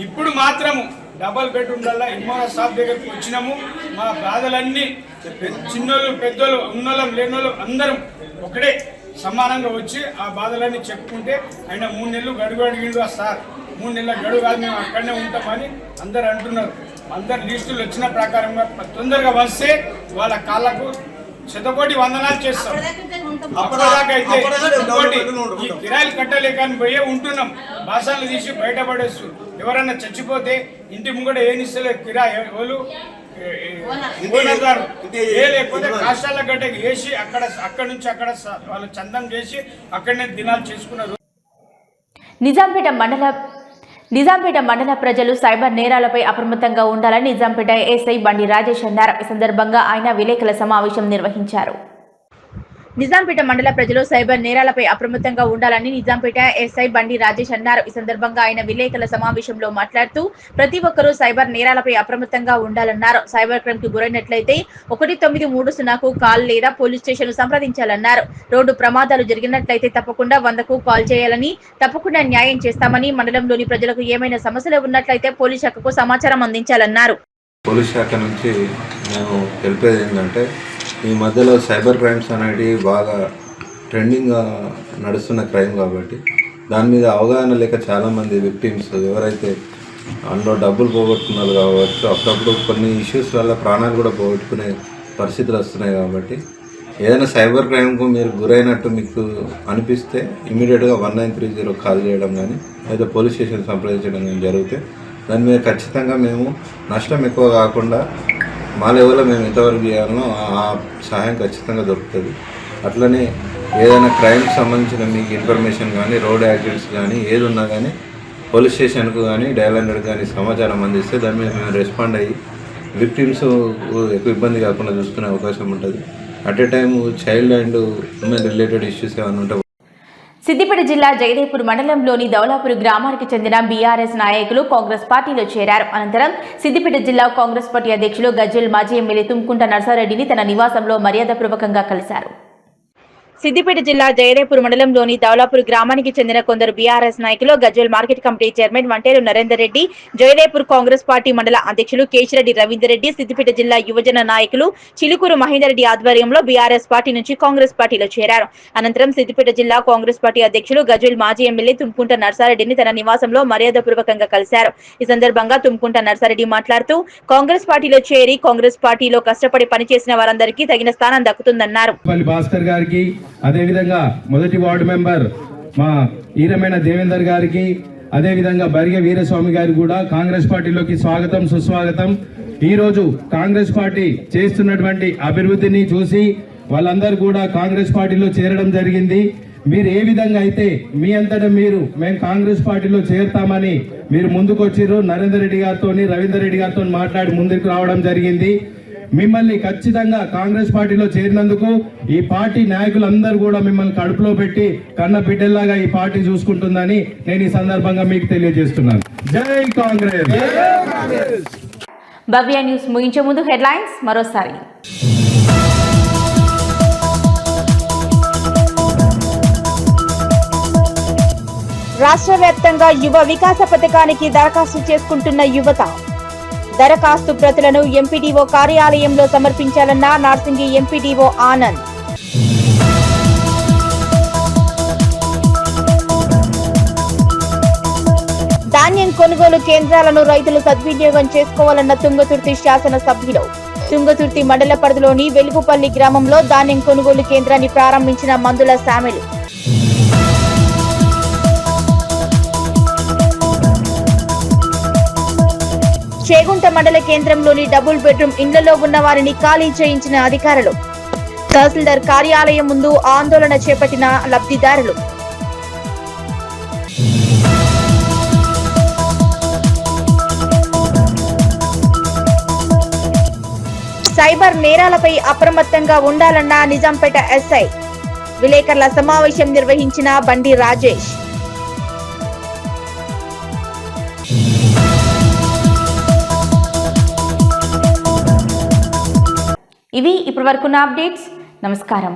S5: ఇప్పుడు మాత్రము డబల్ బెడ్రూమ్ వల్ల ఎంఆర్ఓ సాబ్ దగ్గరికి వచ్చినాము. మా బాధలన్నీ చిన్నోళ్ళు పెద్దోళ్ళు ఉన్నోళ్ళం లేనోళ్ళు అందరం ఒకటే సమానంగా వచ్చి ఆ బాధలన్నీ చెప్పుకుంటే ఆయన 3 నెలలు గడువు అడిగిండు. సార్ 3 నెలల గడువు కాదు, మేము అక్కడనే ఉంటామని అందరు అంటున్నారు. అందరు లిస్టులు వచ్చిన ప్రకారంగా తొందరగా వస్తే వాళ్ళ కాళ్ళకు 100 వందనాలు చేస్తాం. అప్పటిదాకైతే ఈ కిరాయిలు కట్టలేకని పోయే ఉంటున్నాం. బాసాలు తీసి బయటపడేస్తూ ఎవరన్నా చచ్చిపోతే ఇంటి ముంగట ఏనిస్తలే కిరాయి వాళ్ళు లేకపోతే కాష్టాల గడ్డకి వేసి అక్కడ నుంచి అక్కడ వాళ్ళు చందం చేసి అక్కడనే దినాలు చేసుకున్నారు.
S1: నిజాంపేట మండల ప్రజలు సైబర్ నేరాలపై అప్రమత్తంగా ఉండాలని నిజాంపేట ఎస్ఐ బండి రాజేష్ అన్నారు. ఈ సందర్భంగా ఆయన విలేకరుల సమావేశం నిర్వహించారు. నిజాంపేట మండల ప్రజలు సైబర్ నేరాలపై అప్రమత్తంగా ఉండాలని నిజాంపేట ఎస్ఐ బండి రాజేష్ అన్నారు. ఈ సందర్భంగా ఆయన విలేకరుల సమావేశంలో మాట్లాడుతూ ప్రతి ఒక్కరూ సైబర్ నేరాలపై అప్రమత్తంగా ఉండాలన్నారు. సైబర్ క్రైమ్ కు గురైనట్లయితే 1930కు కాల్ లేదా పోలీస్ స్టేషన్ సంప్రదించాలన్నారు. రోడ్డు ప్రమాదాలు జరిగినట్లయితే తప్పకుండా 100కు కాల్ చేయాలని, తప్పకుండా న్యాయం చేస్తామని, మండలంలోని ప్రజలకు ఏమైనా సమస్యలు ఉన్నట్లయితే పోలీస్ శాఖకు సమాచారం అందించాలన్నారు.
S14: పోలీస్ శాఖ నుంచి నేను తెలిపేది ఏంటంటే ఈ మధ్యలో సైబర్ క్రైమ్స్ అనేవి బాగా ట్రెండింగ్గా నడుస్తున్న క్రైమ్ కాబట్టి దాని మీద అవగాహన లేక చాలామంది విక్టిమ్స్ ఎవరైతే అందులో డబ్బులు పోగొట్టుకున్నారు కావచ్చు, అప్పుడప్పుడు కొన్ని ఇష్యూస్ వల్ల ప్రాణాలు కూడా పోగొట్టుకునే పరిస్థితులు వస్తున్నాయి. కాబట్టి ఏదైనా సైబర్ క్రైమ్కు మీరు గురైనట్టు మీకు అనిపిస్తే ఇమీడియట్గా 1930 కాల్ చేయడం కానీ లేదా పోలీస్ స్టేషన్ సంప్రదించడం కానీ జరిగితే దాని మీద ఖచ్చితంగా మేము నష్టం ఎక్కువ కాకుండా మా లెవెల్లో మేము ఎంతవరకు చేయాలనో ఆ సహాయం ఖచ్చితంగా దొరుకుతుంది. అట్లనే ఏదైనా క్రైమ్కి సంబంధించిన మీకు ఇన్ఫర్మేషన్ కానీ రోడ్ యాక్సిడెంట్స్ కానీ ఏది ఉన్నా కానీ పోలీస్ స్టేషన్కు కానీ డయల్ 100 కానీ సమాచారం అందిస్తే దాని మీద మేము రెస్పాండ్ అయ్యి విక్టిమ్స్ ఎక్కువ ఇబ్బంది కాకుండా చూసుకునే అవకాశం ఉంటుంది. At a time child and women related issues ఏమైనా ఉంటే.
S1: సిద్దిపేట జిల్లా జగదేపూర్ మండలంలోని దౌలాపూర్ గ్రామానికి చెందిన బీఆర్ఎస్ నాయకులు కాంగ్రెస్ పార్టీలో చేరారు. అనంతరం సిద్దిపేట జిల్లా కాంగ్రెస్ పార్టీ అధ్యక్షులు గజ్జల్ మాజీ ఎమ్మెల్యే తుమ్కుంట నర్సారెడ్డిని తన నివాసంలో మర్యాదపూర్వకంగా కలిశారు. సిద్దిపేట జిల్లా జయదేపూర్ మండలంలోని దౌలాపూర్ గ్రామానికి చెందిన కొందరు బీఆర్ఎస్ నాయకులు Gajwel market committee chairman Vanteru Narender Reddy, Jayadepur Congress party మండల అధ్యక్షులు కేశిరెడ్డి రవీందర్ రెడ్డి, సిద్దిపేట జిల్లా యువజన నాయకులు చిలుకూరు మహేందర్ రెడ్డి ఆధ్వర్యంలో బీఆర్ఎస్ పార్టీ నుంచి కాంగ్రెస్ పార్టీలో చేరారు. అనంతరం సిద్దిపేట జిల్లా కాంగ్రెస్ పార్టీ అధ్యక్షులు గజ్వల్ మాజీ ఎమ్మెల్యే తుమ్కుంట నర్సారెడ్డిని తన నివాసంలో మర్యాదపూర్వకంగా కలిశారు. ఈ సందర్భంగా తుమ్కుంట నర్సారెడ్డి మాట్లాడుతూ కాంగ్రెస్ పార్టీలో చేరి కాంగ్రెస్ పార్టీలో కష్టపడి పనిచేసిన వారందరికీ తగిన స్థానం దక్కుతుందన్నారు.
S7: భాస్కర్ గారికి, అదేవిధంగా మొదటి వార్డు మెంబర్ మా ఈరమైన దేవేందర్ గారికి, అదేవిధంగా బరిగె వీరస్వామి గారికి కూడా కాంగ్రెస్ పార్టీలోకి స్వాగతం సుస్వాగతం. ఈరోజు కాంగ్రెస్ పార్టీ చేస్తున్నటువంటి అభివృద్ధిని చూసి వాళ్ళందరూ కూడా కాంగ్రెస్ పార్టీలో చేరడం జరిగింది. మీరు ఏ విధంగా అయితే మీ అంతటా మేము కాంగ్రెస్ పార్టీలో చేరుతామని మీరు ముందుకు వచ్చిర్రు, నరేందర్ రెడ్డి గారితో రవీందర్ రెడ్డి గారితో మాట్లాడి ముందుకు రావడం జరిగింది. మిమ్మల్ని ఖచ్చితంగా కాంగ్రెస్ పార్టీలో చేరినందుకు ఈ పార్టీ నాయకులందరూ కూడా మిమ్మల్ని కడుపులో పెట్టి కన్న బిడ్డల్లాగా ఈ పార్టీ చూసుకుంటుందని నేను ఈ సందర్భంగా మీకు తెలియజేస్తున్నాను. జై కాంగ్రెస్.
S1: భవ్య న్యూస్ ముగించే ముందు హెడ్లైన్స్ మరోసారి.
S2: రాష్ట్ర వ్యాప్తంగా యువ వికాస పథకానికి దరఖాస్తు చేసుకుంటున్న యువత. దరఖాస్తు ప్రతులను ఎంపీడీఓ కార్యాలయంలో సమర్పించాలన్న నార్సింగి ఎంపీడీఓ ఆనంద్. ధాన్యం కొనుగోలు కేంద్రాలను రైతులు సద్వినియోగం చేసుకోవాలన్న తుంగతుర్తి శాసన సభ్యులు. తుంగతుర్తి మండల పరిధిలోని వెలుగుపల్లి గ్రామంలో ధాన్యం కొనుగోలు కేంద్రాన్ని ప్రారంభించిన మందుల శామెలు. చేగుంట మండల కేంద్రంలోని డబుల్ బెడ్రూమ్ ఇళ్లలో ఉన్న వారిని ఖాళీ చేయించిన అధికారులు. తహసీల్దార్ కార్యాలయం ముందు ఆందోళన చేపట్టిన లబ్ధిదారులు. సైబర్ నేరాలపై అప్రమత్తంగా ఉండాలన్న నిజాంపేట ఎస్ఐ. విలేకరుల సమావేశం నిర్వహించిన బండి రాజేష్.
S1: ఇవి ఇప్పటివరకున్న అప్డేట్స్. నమస్కారం.